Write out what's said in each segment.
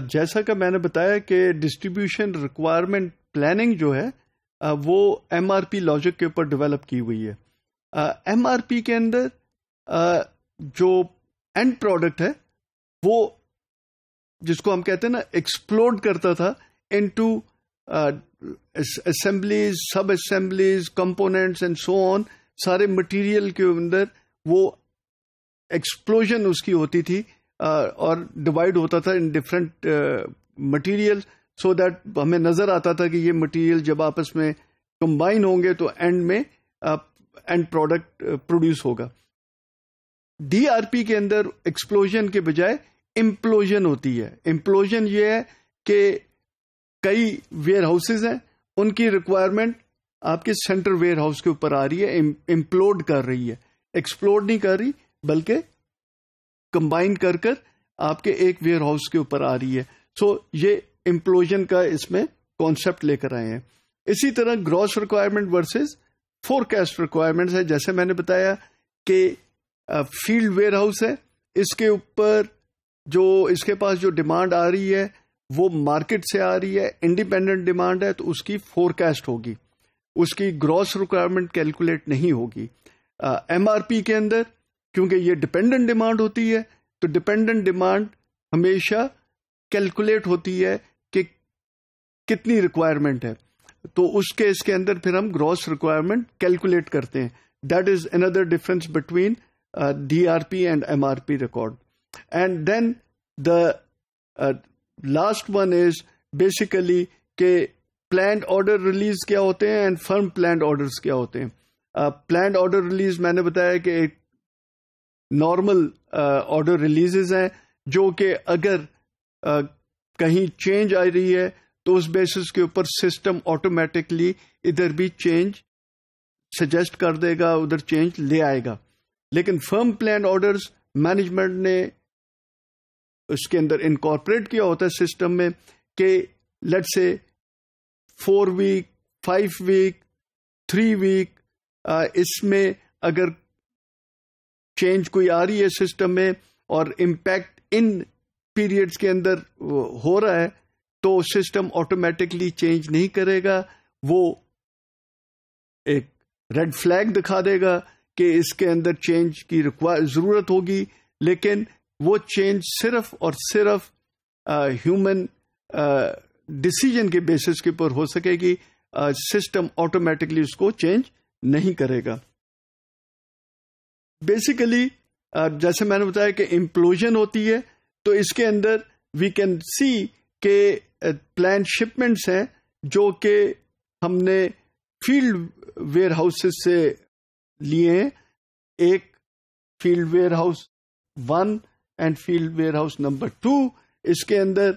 جیسا کہ میں نے بتایا کہ ڈسٹریبیوشن ریکوائرمنٹ پلاننگ جو ہے وہ ایم آر پی لاجک کے اوپر ڈیولپ کی ہوئی ہے. ایم آر پی کے اندر جو اینڈ پروڈکٹ ہے وہ جس کو ہم کہتے ہیں نا ایکسپلوڈ کرتا تھا into assemblies, sub assemblies, components and so on. سارے مٹیریل کے اندر وہ ایکسپلوژن اس کی ہوتی تھی اور ڈیوائڈ ہوتا تھا ان ڈفرینٹ مٹیریل، سو دیٹ ہمیں نظر آتا تھا کہ یہ مٹیریل جب آپس میں کمبائن ہوں گے تو اینڈ میں اینڈ پروڈکٹ پروڈیوس ہوگا. ڈی آر پی کے اندر ایکسپلوژن کے بجائے امپلوژن ہوتی ہے. امپلوژن یہ ہے کہ کئی ویئر ہاؤسز ہیں، ان کی ریکوائرمنٹ آپ کے سینٹر ویئر ہاؤس کے اوپر آ رہی ہے، امپلوڈ کر رہی ہے. ایکسپلوڈ نہیں کر رہی بلکہ کمبائن کر آپ کے ایک ویئر ہاؤس کے اوپر آ رہی ہے. سو یہ امپلوژن کا اس میں کانسیپٹ لے کر آئے ہیں. اسی طرح gross requirement versus forecast requirements ہے. جیسے میں نے بتایا کہ فیلڈ ویئر ہاؤس ہے، اس کے اوپر جو اس کے پاس جو ڈیمانڈ آ رہی ہے وہ مارکیٹ سے آ رہی ہے، انڈیپینڈنٹ ڈیمانڈ ہے، تو اس کی فور کاسٹ ہوگی، اس کی گراس ریکوائرمنٹ کیلکولیٹ نہیں ہوگی. ایم آر پی کے اندر کیونکہ یہ ڈیپینڈنٹ ڈیمانڈ ہوتی ہے تو ڈیپینڈنٹ ڈیمانڈ ہمیشہ کیلکولیٹ ہوتی ہے کہ کتنی ریکوائرمنٹ ہے، تو اس کیس کے اندر پھر ہم گراس ریکوائرمنٹ کیلکولیٹ کرتے ہیں. دیٹ از اندر difference between D R P and M R P record. And then the last one is basically کہ پلانڈ آرڈر ریلیز کیا ہوتے ہیں اینڈ فرم پلانڈ آرڈرز کیا ہوتے ہیں. پلانڈ آرڈر ریلیز میں نے بتایا کہ ایک نارمل آرڈر ریلیزز ہیں جو کہ اگر کہیں چینج آ رہی ہے تو اس بیسس کے اوپر سسٹم آٹومیٹکلی ادھر بھی چینج سجیسٹ کر دے گا، ادھر چینج لے آئے گا. لیکن فرم پلان آرڈرز مینجمنٹ نے اس کے اندر انکارپوریٹ کیا ہوتا ہے سسٹم میں کہ لیٹ سے 4 ویک 5 ویک 3 ویک اس میں اگر چینج کوئی آ رہی ہے سسٹم میں اور امپیکٹ ان پیریڈز کے اندر ہو رہا ہے تو سسٹم آٹومیٹکلی چینج نہیں کرے گا، وہ ایک ریڈ فلیگ دکھا دے گا کہ اس کے اندر چینج کی ضرورت ہوگی. لیکن وہ چینج صرف اور صرف ہیومن ڈسیجن کے بیسس کے اوپر ہو سکے گی، سسٹم آٹومیٹکلی اس کو چینج نہیں کرے گا. بیسیکلی جیسے میں نے بتایا کہ امپلوژن ہوتی ہے تو اس کے اندر وی کین سی کہ پلان شپمنٹس ہیں جو کہ ہم نے فیلڈ ویئر ہاؤسز سے لیے ہیں. ایک field where house 1 and field where house number 2. اس کے اندر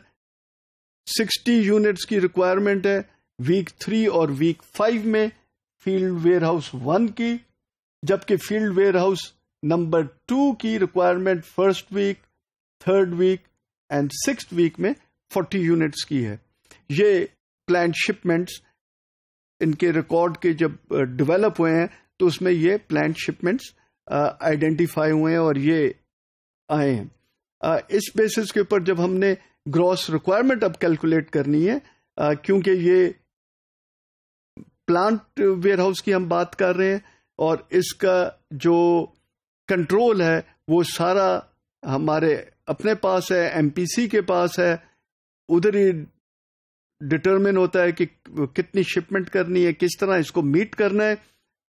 60 یونٹس کی ریکوائرمنٹ ہے ویک 3 اور ویک 5 میں فیلڈ ویئر ہاؤس 1 کی، جبکہ فیلڈ ویئر ہاؤس نمبر 2 کی requirement first week 3rd week and 6th week میں 40 یونٹس کی ہے. یہ پلان شپمنٹس ان کے ریکارڈ کے جب ڈیولپ ہوئے ہیں تو اس میں یہ پلان شپمنٹس آئیڈینٹیفائی ہوئے ہیں اور یہ آئے ہیں. اس بیسس کے اوپر جب ہم نے گراس ریکوائرمنٹ اب کیلکولیٹ کرنی ہے، کیونکہ یہ پلانٹ ویئر ہاؤس کی ہم بات کر رہے ہیں اور اس کا جو کنٹرول ہے وہ سارا ہمارے اپنے پاس ہے، ایم پی سی کے پاس ہے، ادھر ہی ڈٹرمن ہوتا ہے کہ کتنی شپمنٹ کرنی ہے، کس طرح اس کو میٹ کرنا ہے.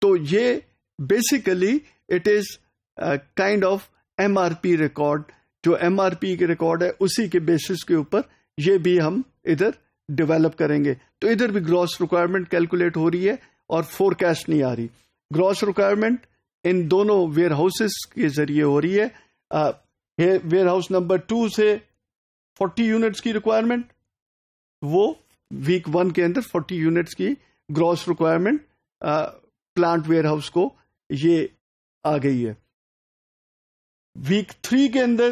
تو یہ basically it is kind of M R P record. جو ایم آر پی کے ریکارڈ ہے اسی کے بیسس کے اوپر یہ بھی ہم ادھر ڈیولپ کریں گے. تو ادھر بھی گراس ریکوائرمنٹ کیلکولیٹ ہو رہی ہے اور فور کاسٹ نہیں آ رہی. گراس ریکوائرمنٹ ان دونوں ویئر ہاؤسز کے ذریعے ہو رہی ہے. ویئر ہاؤس نمبر 2 سے 40 یونٹس کی ریکوائرمنٹ، وہ ویک 1 کے اندر 40 یونٹس کی gross requirement plant warehouse کو یہ آ گئی ہے. ویک 3 کے اندر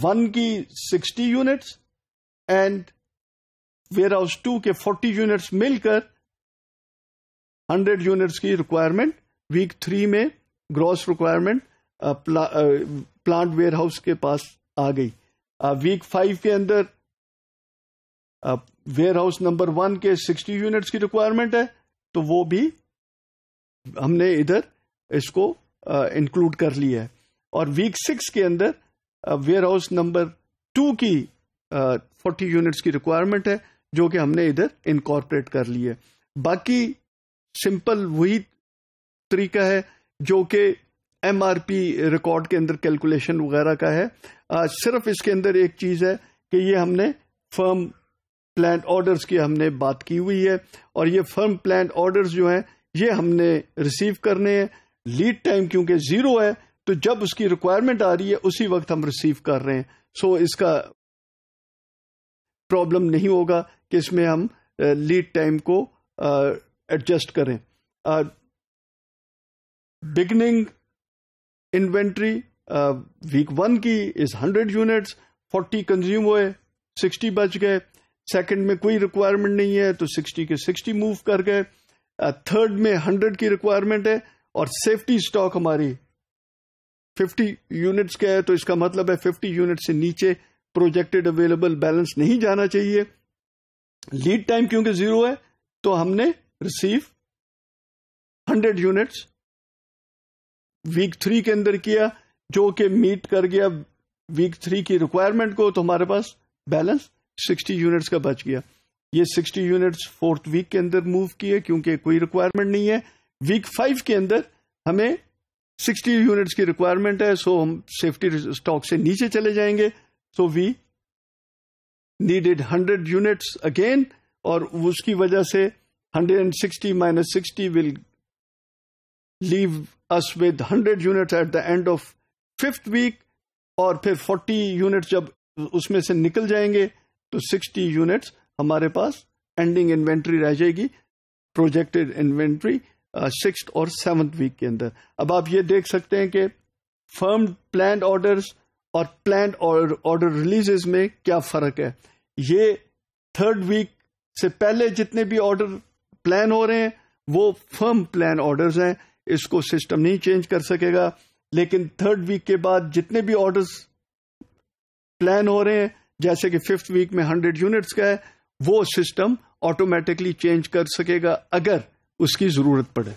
1 کی 60 یونٹس اینڈ ویئر ہاؤس 2 کے 40 یونٹس مل کر 100 یونٹس کی ریکوائرمنٹ ویک 3 میں gross requirement plant warehouse کے پاس آ گئی. ویک 5 کے اندر ویئر ہاؤس نمبر 1 کے 60 یونٹس کی ریکوائرمنٹ ہے تو وہ بھی ہم نے ادھر اس کو انکلوڈ کر لیا ہے. اور ویک 6 کے اندر ویئر ہاؤس نمبر 2 کی 40 یونٹس کی ریکوائرمنٹ ہے جو کہ ہم نے ادھر انکارپوریٹ کر لی ہے. باقی سمپل وہی طریقہ ہے جو کہ ایم آر پی ریکارڈ کے اندر کیلکولیشن وغیرہ کا ہے. صرف اس کے اندر ایک چیز ہے کہ یہ ہم نے فرم پلانڈ آرڈرز کی ہم نے بات کی ہوئی ہے اور یہ فرم پلانڈ آرڈرز جو ہیں یہ ہم نے ریسیو کرنے ہیں. لیڈ ٹائم کیونکہ 0 ہے تو جب اس کی ریکوائرمنٹ آ رہی ہے اسی وقت ہم ریسیو کر رہے ہیں. سو اس کا پرابلم نہیں ہوگا کہ اس میں ہم لیڈ ٹائم کو ایڈجسٹ کریں. بگننگ انوینٹری ویک 1 کی از 100 یونٹس, 40 کنزیوم ہوئے, 60 بچ گئے. سیکنڈ میں کوئی ریکوائرمنٹ نہیں ہے تو 60 کے 60 موو کر گئے. تھرڈ میں 100 کی ریکوائرمنٹ ہے اور سیفٹی اسٹاک ہماری 50 یونٹس کا ہے تو اس کا مطلب ہے 50 یونٹ سے نیچے پروجیکٹڈ اویلیبل بیلنس نہیں جانا چاہیے. لیڈ ٹائم کیونکہ 0 ہے تو ہم نے ریسیو 100 یونٹس ویک 3 کے اندر کیا جو کہ میٹ کر گیا ویک 3 کی ریکوائرمنٹ کو, تو ہمارے پاس بیلنس 60 یونٹس کا بچ گیا. یہ 60 یونٹس 4th ویک کے اندر موو کیے کیونکہ کوئی ریکوائرمنٹ نہیں ہے. ویک 5 کے اندر ہمیں 60 یونٹس کی ریکوائرمنٹ ہے سو ہم سیفٹی اسٹاک سے نیچے چلے جائیں گے. سو وی نیڈیڈ 100 یونٹس اگین اور اس کی وجہ سے 160 minus 60 will leave us with 100 units at the end of 5th week اور پھر 40 یونٹس جب اس میں سے نکل جائیں گے تو 60 یونٹس ہمارے پاس اینڈنگ انوینٹری رہ جائے گی پروجیکٹڈ انوینٹری 6th اور 7th ویک کے اندر. اب آپ یہ دیکھ سکتے ہیں کہ فرم پلانڈ آرڈرز اور پلانڈ آرڈر ریلیزز میں کیا فرق ہے. یہ 3rd ویک سے پہلے جتنے بھی آرڈر پلان ہو رہے ہیں وہ فرم پلان آرڈرز ہیں, اس کو سسٹم نہیں چینج کر سکے گا. لیکن 3rd ویک کے بعد جتنے بھی آرڈرز پلان ہو رہے ہیں جیسے کہ 5th ویک میں 100 یونٹس کا ہے وہ سسٹم آٹومیٹکلی چینج کر سکے گا اگر اس کی ضرورت پڑے.